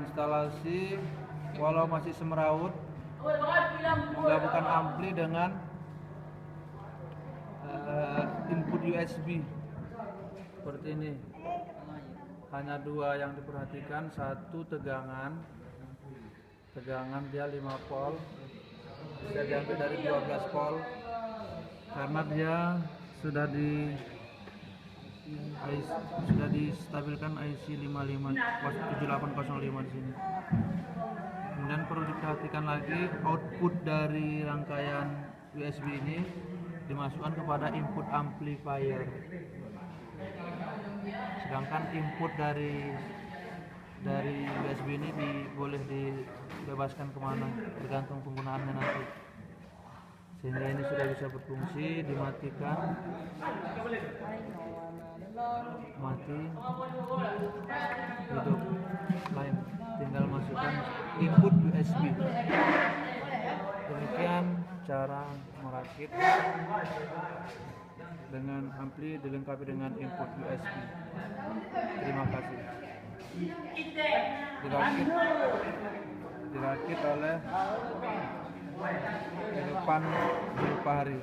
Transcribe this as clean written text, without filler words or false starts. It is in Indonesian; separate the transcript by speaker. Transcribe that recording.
Speaker 1: instalasi walau masih semeraut, menggabungkan ampli dengan input USB seperti ini. Hanya dua yang diperhatikan, satu tegangan dia 5 volt, bisa diambil dari 12 volt karena dia sudah distabilkan IC 7805 di sini. Kemudian perlu diperhatikan lagi, output dari rangkaian USB ini dimasukkan kepada input amplifier, sedangkan input dari USB ini boleh dibebaskan kemana tergantung penggunaannya nanti. Sehingga ini sudah bisa berfungsi. Dimatikan, mati, hidup, lain, tinggal masukkan input USB. Demikian cara merakit dengan ampli dilengkapi dengan input USB. Terima kasih. Dirakit oleh Irfan Zulfahri.